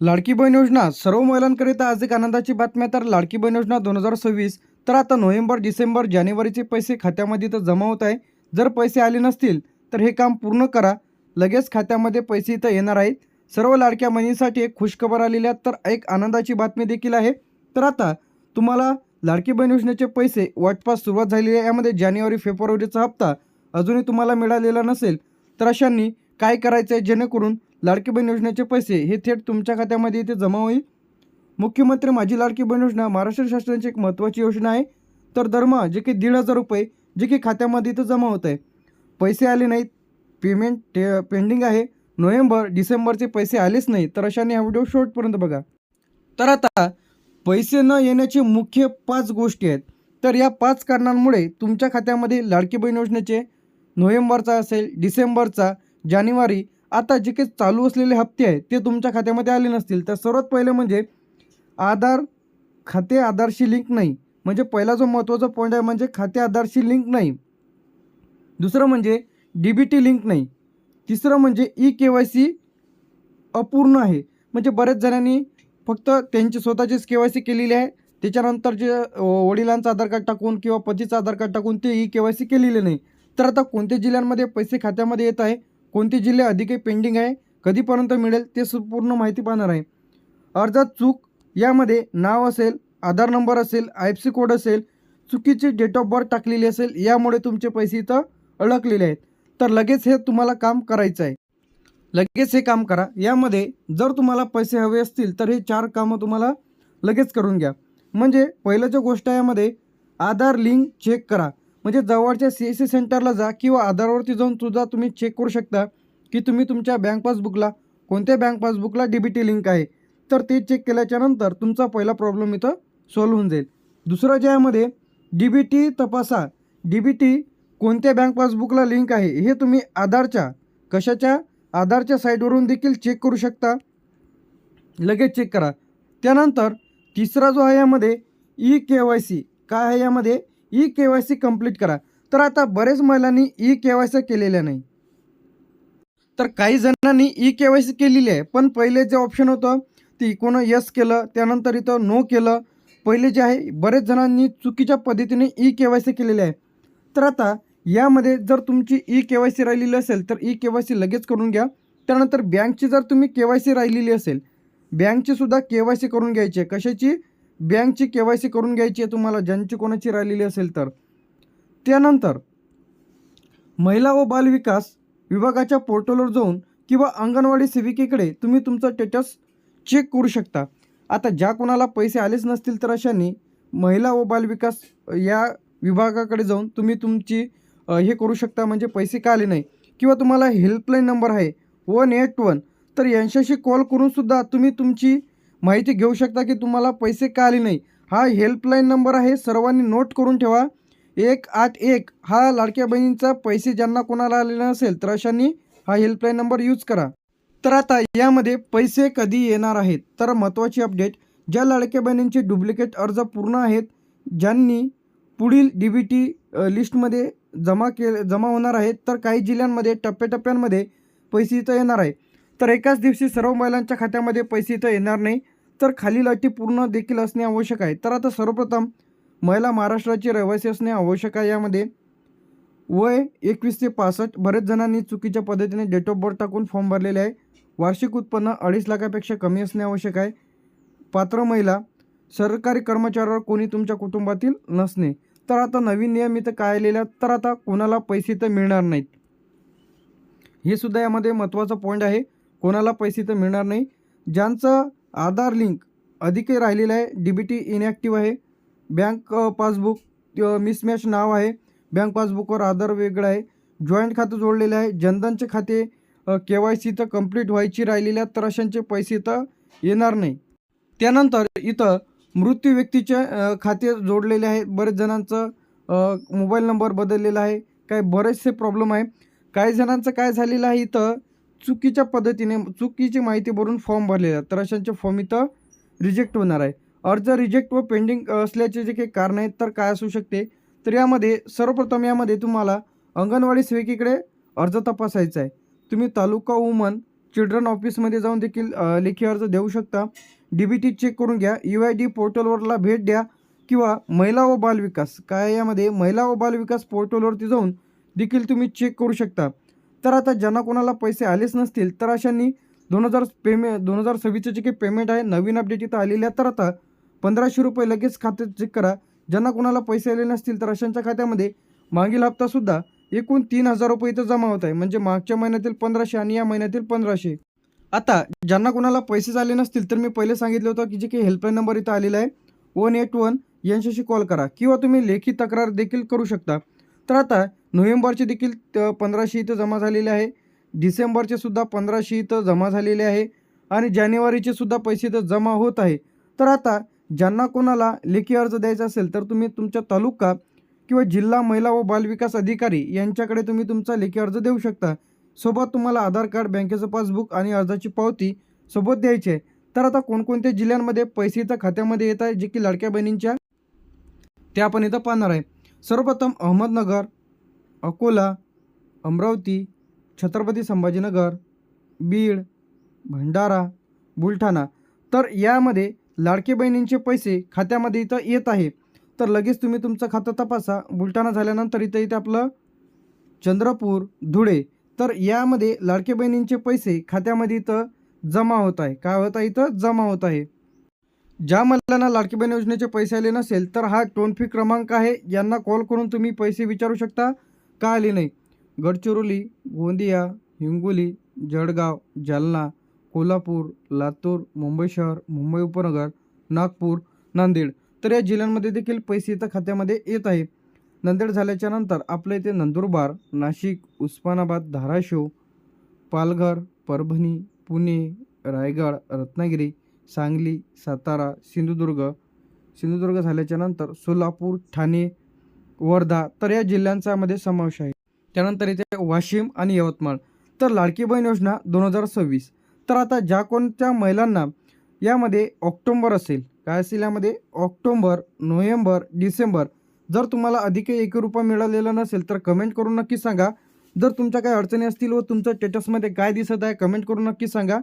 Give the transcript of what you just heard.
लाडकी बहीण योजना सर्व महिलांकरिता आज एक आनंदाची बातमी आहे। तर लाडकी बहीण योजना 2026 तर आता नोव्हेंबर, डिसेंबर, जानेवारीचे पैसे खात्यामध्ये इथं जमा होत आहे। जर पैसे आले नसतील तर हे काम पूर्ण करा, लगेच खात्यामध्ये पैसे इथं येणार आहेत। सर्व लाडक्या बहिणींसाठी एक खुशखबर आलेली आहे, तर एक आनंदाची बातमी देखील आहे। तर आता तुम्हाला लाडकी बहीण योजनेचे पैसे वाटपास सुरुवात झालेली आहे। यामध्ये जानेवारी, फेब्रुवारीचा हप्ता अजूनही तुम्हाला मिळालेला नसेल तर अशांनी काय करायचं आहे जेणेकरून लाडकी बहीण योजनेचे पैसे हे थेट तुमच्या खात्यामध्ये इथे जमा होईल। मुख्यमंत्री माझी लाडकी बहीण योजना महाराष्ट्र शासनाची एक महत्त्वाची योजना आहे। तर दरमहा जे की 1,500 रुपये जे की खात्यामध्ये इथं जमा होत आहे। पैसे आले नाहीत, पेमेंट पेंडिंग आहे, नोव्हेंबर डिसेंबरचे पैसे आलेच नाही, तर अशाने हा व्हिडिओ शेवटपर्यंत बघा। तर आता पैसे न येण्याचे मुख्य 5 गोष्टी आहेत। तर या 5 कारणांमुळे तुमच्या खात्यामध्ये लाडकी बहीण योजनेचे नोव्हेंबरचा असेल, डिसेंबरचा, जानेवारी आता जे काही चालू असलेले हप्ते आहेत ते तुमच्या खात्यामध्ये आले नसतील। तर सर्वात पहिले म्हणजे खाते आधारशी लिंक नाही, म्हणजे पहिला जो महत्त्वाचा पॉईंट आहे म्हणजे खाते आधारशी लिंक नाही। दुसरं म्हणजे DBT लिंक नाही। तिसरं म्हणजे eKYC अपूर्ण आहे, म्हणजे बरेच जणांनी फक्त त्यांची स्वतःचीच KYC केलेली आहे, त्याच्यानंतर जे वडिलांचं आधार कार्ड टाकून किंवा पतीचं आधार कार्ड टाकून ते eKYC केलेले नाही। तर आता कोणत्या जिल्ह्यांमध्ये पैसे खात्यामध्ये येत आहे, कोणते जिल्हे अधिक पेंडिंग आहे, कधीपर्यंत मिळेल ते पूर्ण माहिती पाहणार आहे। अर्जात चूक यामध्ये नाव असेल, आधार नंबर असेल, IFSC कोड असेल, चुकीची डेट ऑफ बर्थ टाकलेली असेल, यामुळे तुमचे पैसे इथं अडकलेले आहेत। तर लगेच हे तुम्हाला काम करायचं आहे, लगेच हे काम करा। यामध्ये जर तुम्हाला पैसे हवे असतील तर हे 4 कामं तुम्हाला लगेच करून घ्या। म्हणजे पहिल्याची गोष्ट यामध्ये आधार लिंक चेक करा, म्हणजे जवळच्या CSC सेंटरला जा किंवा आधारवरती जाऊन सुद्धा तुम्ही चेक करू शकता की तुम्ही तुमच्या बँक पासबुकला कोणत्या बँक पासबुकला DBT लिंक आहे। तर ते चेक केल्याच्या नंतर तुमचा पहिला प्रॉब्लेम इथं सॉल्व्ह होऊन जाईल। दुसरं जे यामध्ये DBT तपासा, DBT कोणत्या बँक पासबुकला लिंक आहे हे तुम्ही आधारच्या साईटवरून देखील चेक करू शकता, लगेच चेक करा। त्यानंतर तिसरा जो आहे यामध्ये eKYC काय आहे, यामध्ये eKYC कंप्लीट करा। तर आता बरेच महिलांनी eKYC केलेल्या नाही, तर काही जणांनी eKYC केलेली आहे, पण पहिले जे ऑप्शन होतं ते कोण यस केलं, त्यानंतर इथं नो केलं। पहिले जे आहे बरेच जणांनी चुकीच्या पद्धतीने eKYC केलेले आहे। तर आता यामध्ये जर तुमची eKYC राहिलेली असेल तर eKYC लगेच करून घ्या। त्यानंतर बँकची जर तुम्ही KYC राहिलेली असेल, बँकची सुद्धा KYC करून घ्यायची आहे। कशाची? बँकची KYC करून घ्यायची आहे तुम्हाला, ज्यांची कोणाची राहिलेली असेल तर। त्यानंतर महिला व बालविकास विभागाच्या पोर्टलवर जाऊन किंवा अंगणवाडी सेविकेकडे तुम्ही तुमचं स्टेटस चेक करू शकता। आता ज्या कोणाला पैसे आलेच नसतील तर अशांनी महिला व बालविकास या विभागाकडे जाऊन तुम्ही तुमची हे करू शकता, म्हणजे पैसे का आले नाही। किंवा तुम्हाला हेल्पलाईन नंबर आहे 181, तर यांच्याशी कॉल करून सुद्धा तुम्ही तुमची माहिती घेऊ शकता की तुम्हाला पैसे का आले नाही। हा हेल्पलाईन नंबर आहे, सर्वांनी नोट करून ठेवा। 181 हा लाडक्या बहिणींचा पैसे ज्यांना कोणाला आलेला नसेल तर अशांनी हा हेल्पलाईन नंबर यूज करा। तर आता यामध्ये पैसे कधी येणार आहेत, तर महत्त्वाची अपडेट, ज्या लाडक्या बहिणींचे डुप्लिकेट अर्ज पूर्ण आहेत, ज्यांनी पुढील DBT लिस्टमध्ये जमा होणार आहेत, तर काही जिल्ह्यांमध्ये टप्प्याटप्प्यांमध्ये पैसे इथं येणार आहे। तर एकाच दिवशी सर्व महिलांच्या खात्यामध्ये पैसे इथं येणार नाही, तर खालील अटी पूर्ण देखील असणे आवश्यक आहे। तर आता सर्वप्रथम महिला महाराष्ट्राची रहिवासी असणे आवश्यक आहे। यामध्ये वय 21 ते 65, बरेच जणांनी चुकीच्या पद्धतीने डेट ऑफ बर्थ टाकून फॉर्म भरलेले आहे। वार्षिक उत्पन्न 2.5 लाखापेक्षा कमी असणे आवश्यक आहे। पात्र महिला, सरकारी कर्मचाऱ्यावर कोणी तुमच्या कुटुंबातील नसणे। तर आता नवीन नियम इथं काय आलेले आहेत, तर आता कोणाला पैसे तर मिळणार नाहीत, हे सुद्धा यामध्ये महत्त्वाचा पॉईंट आहे। कोणाला पैसे तर मिळणार नाही, ज्यांचं आधार लिंक अधिक राहिलेलं आहे, DBT इनॅक्टिव्ह आहे, बँक पासबुक मिसमॅच नाव आहे, बँक पासबुकवर आधार वेगळं आहे, जॉईंट खातं जोडलेलं आहे, जनधनचे खाते KYC तर कंप्लीट व्हायची राहिलेल्या, तर अशांचे पैसे तर येणार नाही। त्यानंतर इथं मृत्यू व्यक्तीचे खाते जोडलेले आहे, बरेच जणांचं मोबाईल नंबर बदललेला आहे, काही बरेचसे प्रॉब्लेम आहे। काही जणांचं काय झालेलं आहे, इथं चुकीच्या पद्धतीने चुकीची माहिती भरून फॉर्म भरलेला, तर अशांचे फॉर्म इथं रिजेक्ट होणार आहे। अर्ज रिजेक्ट व पेंडिंग असल्याचे जे काही कारण आहेत तर काय असू शकते, तर यामध्ये सर्वप्रथम यामध्ये तुम्हाला अंगणवाडी सेविकेकडे अर्ज तपासायचा आहे। तुम्ही तालुका वुमन चिल्ड्रन ऑफिसमध्ये जाऊन देखील लेखी अर्ज देऊ शकता. DBT चेक करून घ्या. UID पोर्टलवरला भेट द्या किंवा महिला व बालविकास काय यामध्ये महिला व बालविकास पोर्टलवरती जाऊन देखील तुम्ही चेक करू शकता. तर आता ज्यांना कोणाला पैसे आलेच नसतील तर अशांनी 2026चे जे काही पेमेंट आहे नवीन अपडेट इथं आलेले आहे. तर आता 1500 रुपये लगेच खात्यात चेक करा. ज्यांना कोणाला पैसे आले नसतील तर अशांच्या खात्यामध्ये मागील हप्तासुद्धा एकूण 3000 रुपये इथं जमा होत आहे. म्हणजे मागच्या महिन्यातील 1500 आणि या महिन्यातील 1500. आता ज्यांना कोणाला पैसे झाले नसतील तर मी पहिले सांगितलं होतं की जे काही हेल्पलाईन नंबर इथं आलेला आहे 181 यांच्याशी कॉल करा किंवा तुम्ही लेखी तक्रार देखील करू शकता. तर आता नोव्हेंबरचे देखील 1500 इथं जमा झालेले आहे. डिसेंबरचे सुद्धा 1500 इथं जमा झालेले आहे आणि जानेवारीचे सुद्धा पैसे इथं जमा होत आहे. तर आता ज्यांना कोणाला लेखी अर्ज द्यायचा असेल तर तुम्ही तुमच्या तालुका किंवा जिल्हा महिला व बालविकास अधिकारी यांच्याकडे तुम्ही तुमचा लेखी अर्ज देऊ शकता. सोबत तुम्हाला आधार कार्ड, बँकेचं पासबुक आणि अर्जाची पावती सोबत द्यायची आहे. तर आता कोणकोणत्या जिल्ह्यांमध्ये पैसे इथं खात्यामध्ये येत आहे जे की लाडक्या बहिणींच्या ते आपण इथं पाहणार आहे. सर्वप्रथम अहमदनगर, अकोला, अमरावती, छत्रपती संभाजीनगर, बीड, भंडारा, बुलढाणा. तर यामध्ये लाडके बहिणींचे पैसे खात्यामध्ये इथं येत आहे. तर लगेच तुम्ही तुमचं खातं तपासा. बुलढाणा झाल्यानंतर इथं आपलं चंद्रपूर, धुळे. तर यामध्ये लाडके बहिणींचे पैसे खात्यामध्ये इथं जमा होत आहे. काय होत आहे इथं जमा होत आहे. ज्या महिलांना लाडकी बहीण योजनेचे पैसे आले नसेल तर हा टोल फ्री क्रमांक आहे. यांना कॉल करून तुम्ही पैसे विचारू शकता का आले नाही. गडचिरोली, गोंदिया, हिंगोली, जळगाव, जालना, कोल्हापूर, लातूर, मुंबई शहर, मुंबई उपनगर, नागपूर, नांदेड. तर या जिल्ह्यांमध्ये देखील पैसे इथं खात्यामध्ये येत आहे. नांदेड झाल्याच्या नंतर आपल्या इथे नंदुरबार, नाशिक, उस्मानाबाद, धाराशिव, पालघर, परभणी, पुणे, रायगड, रत्नागिरी, सांगली, सातारा, सिंधुदुर्ग झाल्याच्या नंतर सोलापूर, ठाणे, वर्धा. तर या जिल्ह्यांचा मध्ये समावेश आहे. त्यानंतर इथे वाशिम आणि यवतमाळ. तर लाडकी बहीण योजना 2026. तर आता ज्या कोणत्या महिलांना यामध्ये ऑक्टोंबर असेल, काय असेल यामध्ये ऑक्टोंबर, नोव्हेंबर, डिसेंबर. जर तुम्हाला अधिक 1 रुपया मिळालेला नसेल तर कमेंट करून नक्की सांगा. जर तुमच्या काही अडचणी असतील व तुमच्या स्टेटसमध्ये काय दिसत आहे कमेंट करून नक्की सांगा.